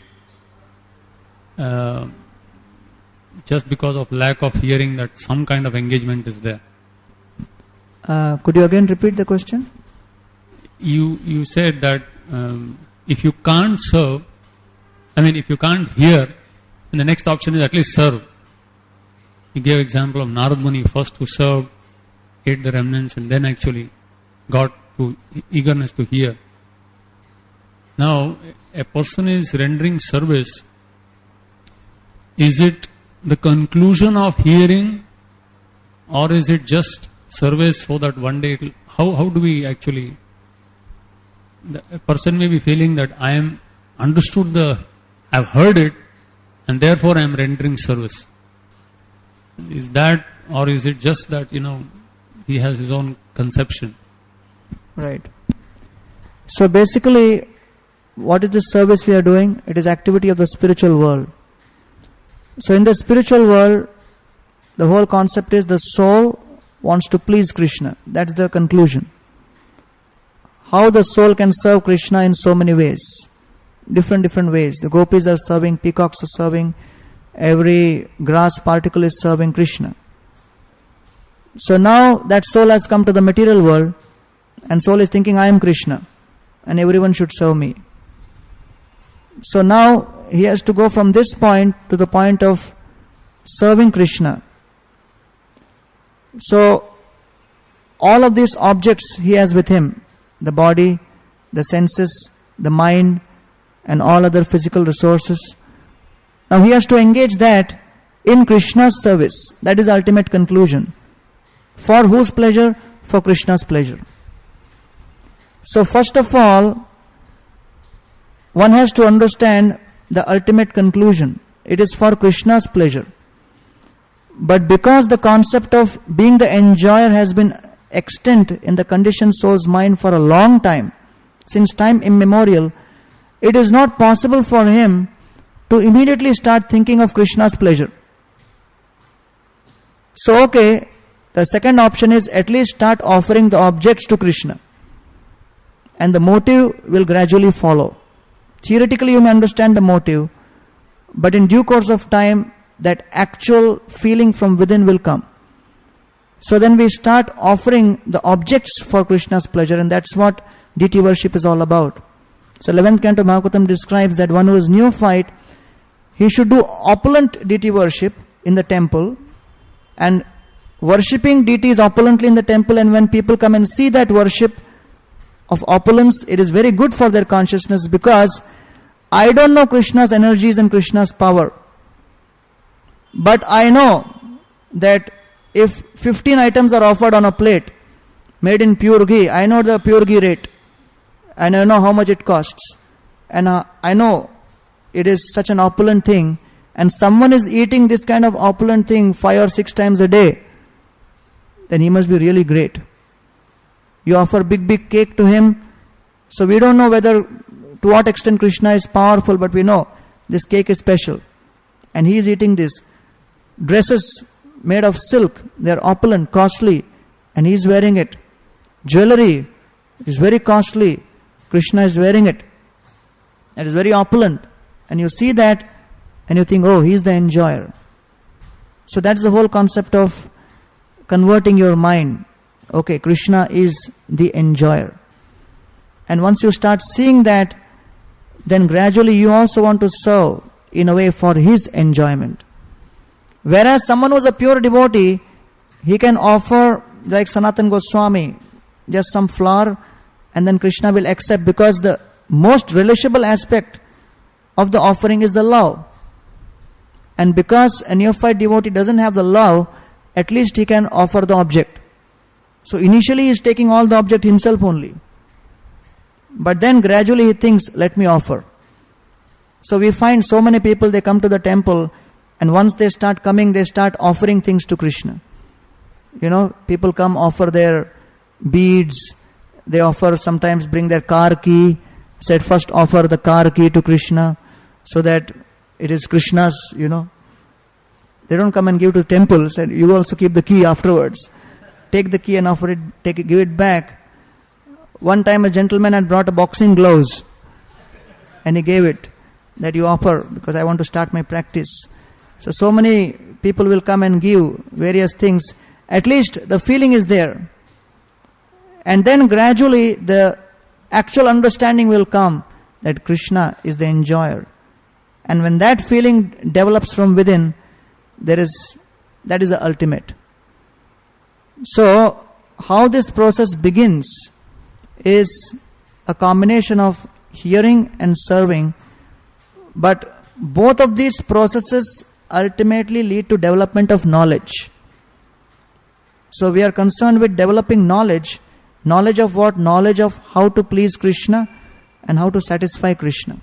just because of lack of hearing that some kind of engagement is there? Could you again repeat the question? You said that if you can't serve, if you can't hear, then the next option is at least serve. You gave example of Narad Muni, first who served, ate the remnants, and then actually got to eagerness to hear. Now, a person is rendering service. Is it the conclusion of hearing, or is it just service so that one day it'll, how do we actually, a person may be feeling that I am understood I've heard it, and therefore I am rendering service. Is that, or is it just that, he has his own conception? Right. So basically, what is the service we are doing? It is activity of the spiritual world. So in the spiritual world, the whole concept is the soul wants to please Krishna. That's the conclusion. How the soul can serve Krishna in so many ways. Different ways. The gopis are serving, peacocks are serving, every grass particle is serving Krishna. So now that soul has come to the material world, and soul is thinking, I am Krishna, and everyone should serve me. So now he has to go from this point to the point of serving Krishna. So all of these objects he has with him, the body, the senses, the mind, and all other physical resources. Now he has to engage that in Krishna's service. That is the ultimate conclusion. For whose pleasure? For Krishna's pleasure. So first of all, one has to understand the ultimate conclusion. It is for Krishna's pleasure. But because the concept of being the enjoyer has been extant in the conditioned soul's mind for a long time, since time immemorial, it is not possible for him to immediately start thinking of Krishna's pleasure. So okay, the second option is at least start offering the objects to Krishna, and the motive will gradually follow. Theoretically you may understand the motive, but in due course of time that actual feeling from within will come. So then we start offering the objects for Krishna's pleasure, and that's what deity worship is all about. So 11th canto Bhagavatam describes that one who is neophyte, he should do opulent deity worship in the temple, and worshipping deities opulently in the temple, and when people come and see that worship of opulence, it is very good for their consciousness, because I don't know Krishna's energies and Krishna's power, but I know that if 15 items are offered on a plate made in pure ghee, I know the pure ghee rate, and I know how much it costs, and I know it is such an opulent thing, and someone is eating this kind of opulent thing 5 or 6 times a day, then he must be really great. You offer big cake to him, so we don't know whether to what extent Krishna is powerful, but we know this cake is special, and he is eating this. Dresses made of silk, they are opulent, costly, and he is wearing it. Jewelry is very costly, Krishna is wearing it. It is very opulent, and you see that and you think, oh, he is the enjoyer. So that's the whole concept of converting your mind okay, Krishna is the enjoyer. And once you start seeing that, then gradually you also want to serve in a way for his enjoyment. Whereas someone who is a pure devotee, he can offer, like Sanatana Goswami, just some flower, and then Krishna will accept, because the most relishable aspect of the offering is the love. And because a neophyte devotee doesn't have the love, at least he can offer the object. So initially he is taking all the object himself only. But then gradually he thinks, let me offer. So we find so many people, they come to the temple, and once they start coming, they start offering things to Krishna. People come, offer their beads, they offer, sometimes bring their car key, said first offer the car key to Krishna, so that it is Krishna's, They don't come and give to temples, and you also keep the key afterwards. Take the key and offer it, give it back. One time a gentleman had brought a boxing gloves, and he gave it, that you offer, because I want to start my practice. So many people will come and give various things. At least the feeling is there. And then gradually the actual understanding will come that Krishna is the enjoyer. And when that feeling develops from within, that is the ultimate. So how this process begins is a combination of hearing and serving, but both of these processes ultimately lead to development of knowledge. So we are concerned with developing knowledge. Knowledge of what? Knowledge of how to please Krishna and how to satisfy Krishna.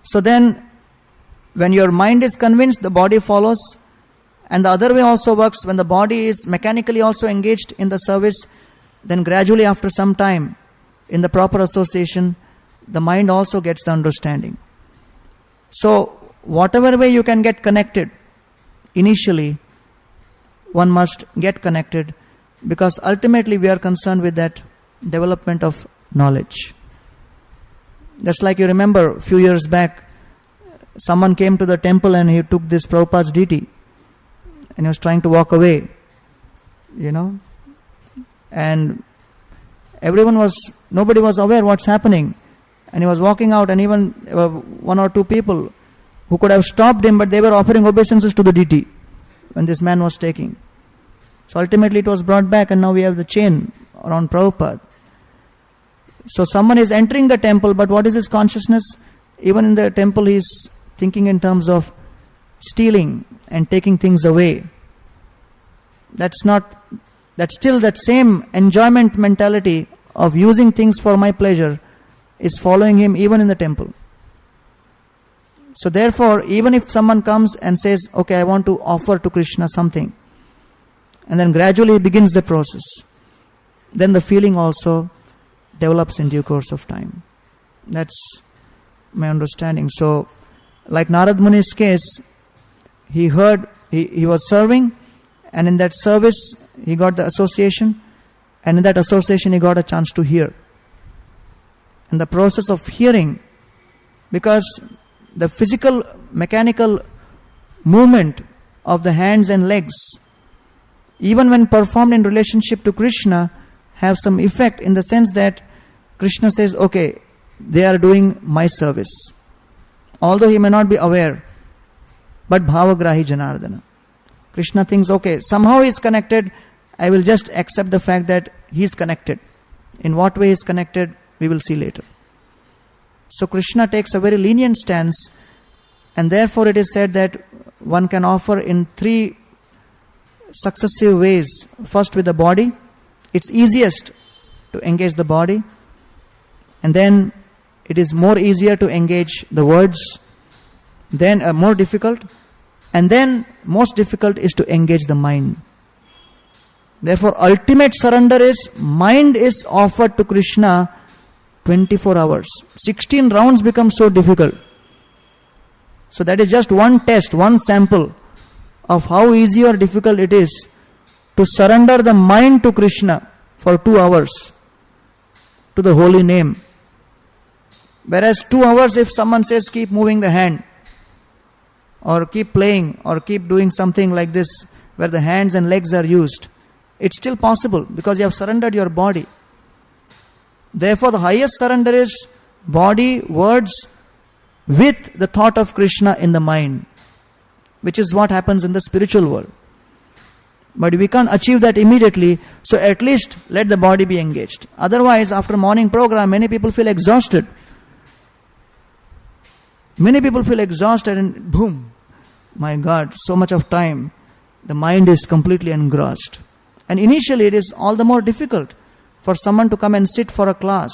So then, when your mind is convinced, the body follows. And the other way also works. When the body is mechanically also engaged in the service, then gradually after some time, in the proper association, the mind also gets the understanding. So, whatever way you can get connected, initially, one must get connected, because ultimately we are concerned with that development of knowledge. Just like you remember, a few years back, someone came to the temple and he took this Prabhupada's deity, and he was trying to walk away, and nobody was aware what's happening, and he was walking out, and even one or two people who could have stopped him, but they were offering obeisances to the deity when this man was taking. So ultimately it was brought back, and now we have the chain around Prabhupada. So someone is entering the temple, but what is his consciousness? Even in the temple he is thinking in terms of stealing and taking things away. That's still that same enjoyment mentality of using things for my pleasure is following him even in the temple. So therefore, even if someone comes and says, okay, I want to offer to Krishna something, and then gradually begins the process, then the feeling also develops in due course of time. That's my understanding. So, like Narad Muni's case, he heard, he was serving, and in that service he got the association, and in that association he got a chance to hear. And the process of hearing, because the physical, mechanical movement of the hands and legs, even when performed in relationship to Krishna, have some effect, in the sense that Krishna says, okay, they are doing my service. Although he may not be aware, but bhavagrahi janardana. Krishna thinks, okay, somehow he is connected, I will just accept the fact that he is connected. In what way he is connected, we will see later. So Krishna takes a very lenient stance, and therefore it is said that one can offer in 3 successive ways. First with the body, it's easiest to engage the body, and then it is more easier to engage the words, then more difficult, and then most difficult is to engage the mind. Therefore ultimate surrender is, mind is offered to Krishna 24 hours. 16 rounds become so difficult. So that is just one test, one sample of how easy or difficult it is to surrender the mind to Krishna for 2 hours to the holy name. Whereas 2 hours, if someone says keep moving the hand, or keep playing, or keep doing something like this where the hands and legs are used, It's still possible because you have surrendered your body. Therefore, the highest surrender is body, words, with the thought of Krishna in the mind, which is what happens in the spiritual world. But we can't achieve that immediately, so at least let the body be engaged. Otherwise, after morning program, many people feel exhausted. Many people feel exhausted and boom, my God, so much of time. The mind is completely engrossed. And initially it is all the more difficult for someone to come and sit for a class.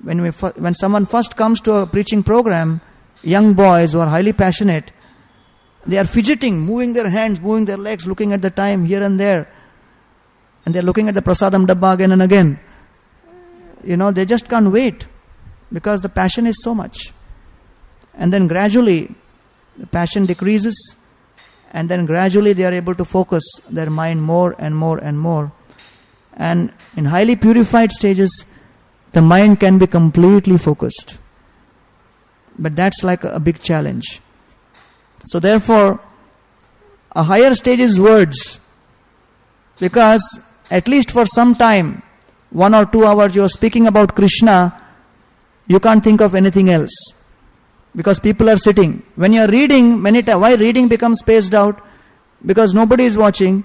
When someone first comes to a preaching program, young boys who are highly passionate, they are fidgeting, moving their hands, moving their legs, looking at the time here and there. And they are looking at the prasadam dabba again and again. They just can't wait because the passion is so much. And then gradually the passion decreases, and then gradually they are able to focus their mind more and more and more. And in highly purified stages, the mind can be completely focused. But that's like a big challenge. So therefore, a higher stage is words. Because at least for some time, 1 or 2 hours you are speaking about Krishna, you can't think of anything else. Because people are sitting. When you are reading, why reading becomes spaced out? Because nobody is watching,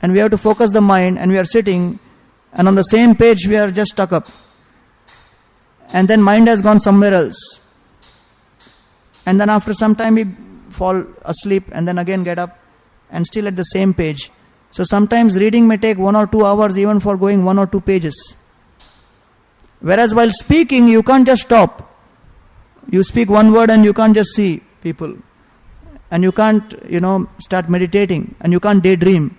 and we have to focus the mind, and we are sitting, and on the same page we are just stuck up. And then mind has gone somewhere else. And then after some time we fall asleep, and then again get up, and still at the same page. So sometimes reading may take 1 or 2 hours even for going 1 or 2 pages. Whereas while speaking, you can't just stop. You speak one word and you can't just see people. And you can't, start meditating. And you can't daydream.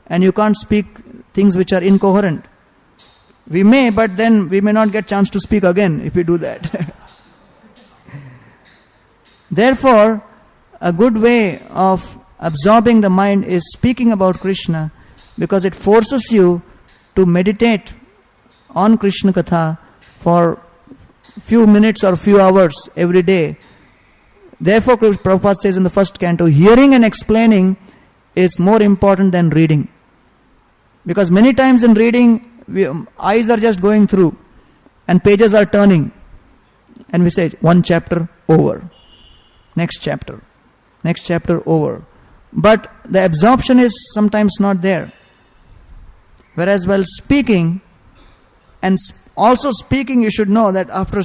And you can't speak things which are incoherent. We may, but then we may not get chance to speak again if we do that. Therefore, a good way of absorbing the mind is speaking about Krishna, because it forces you to meditate on Krishna Katha for few minutes or few hours every day. Therefore, Prabhupada says in the first canto, hearing and explaining is more important than reading. Because many times in reading, eyes are just going through and pages are turning. And we say, 1 chapter over. Next chapter over. But the absorption is sometimes not there. Whereas while speaking, and also speaking, you should know that after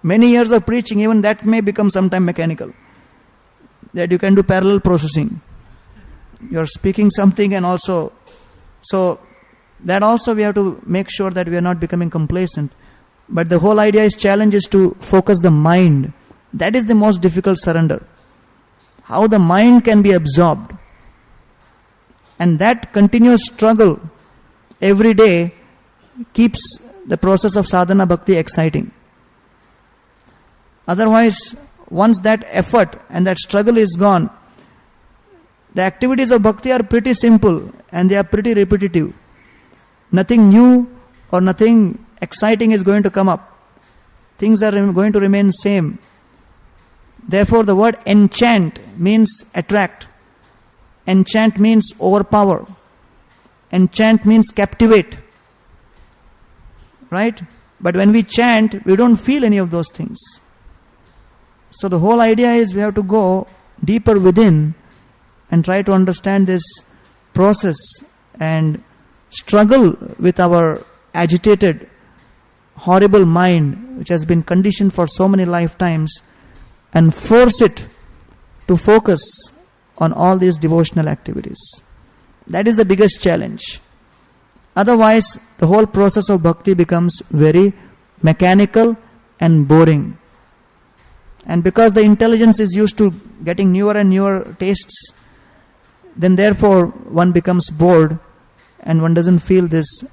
many years of preaching, even that may become sometime mechanical. That you can do parallel processing. You are speaking something and also, so that also we have to make sure that we are not becoming complacent. But the whole challenge is to focus the mind. That is the most difficult surrender. How the mind can be absorbed. And that continuous struggle every day keeps the process of sadhana bhakti exciting. Otherwise, once that effort and that struggle is gone, the activities of bhakti are pretty simple and they are pretty repetitive. Nothing new or nothing exciting is going to come up. Things are going to remain same. Therefore, the word enchant means attract. Enchant means overpower. Enchant means captivate. Right? But when we chant, we don't feel any of those things. So the whole idea is we have to go deeper within and try to understand this process and struggle with our agitated, horrible mind, which has been conditioned for so many lifetimes, and force it to focus on all these devotional activities. That is the biggest challenge. Otherwise, the whole process of bhakti becomes very mechanical and boring. And because the intelligence is used to getting newer and newer tastes, then therefore one becomes bored and one doesn't feel this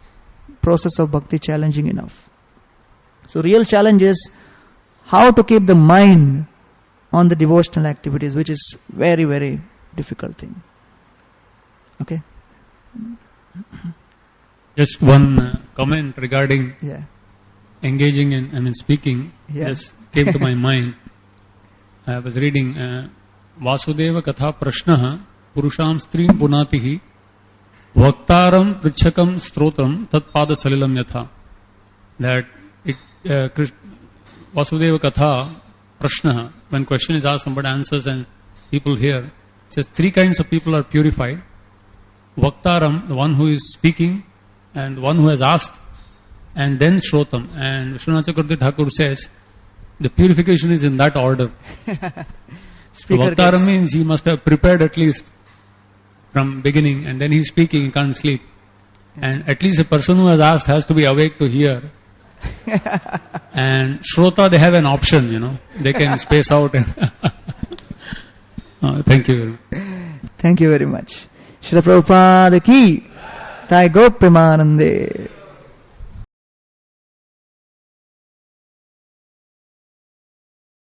process of bhakti challenging enough. So real challenge is how to keep the mind on the devotional activities, which is very, very difficult thing. Okay? Just one comment regarding Yeah. engaging in speaking. Yes. Just came to my mind. I was reading Vasudeva Katha Prashnaha Purusham Strim Punatihi Vaktaram prichakam strotam tat pada salilam yatha. That Vasudeva Katha Prashna, when question is asked, somebody answers and people hear. It says 3 kinds of people are purified. Vaktaram, the one who is speaking, and one who has asked, and then Shrotam. And Vishwanath Chakravarti Thakur says, the purification is in that order. So Vaktaram means he must have prepared at least from beginning, and then he's speaking, he can't sleep. And at least a person who has asked has to be awake to hear. And Shrota, they have an option, they can space out. Thank you very much. Thank you very much. Srila Prabhupada ki, Jai Gopimanande.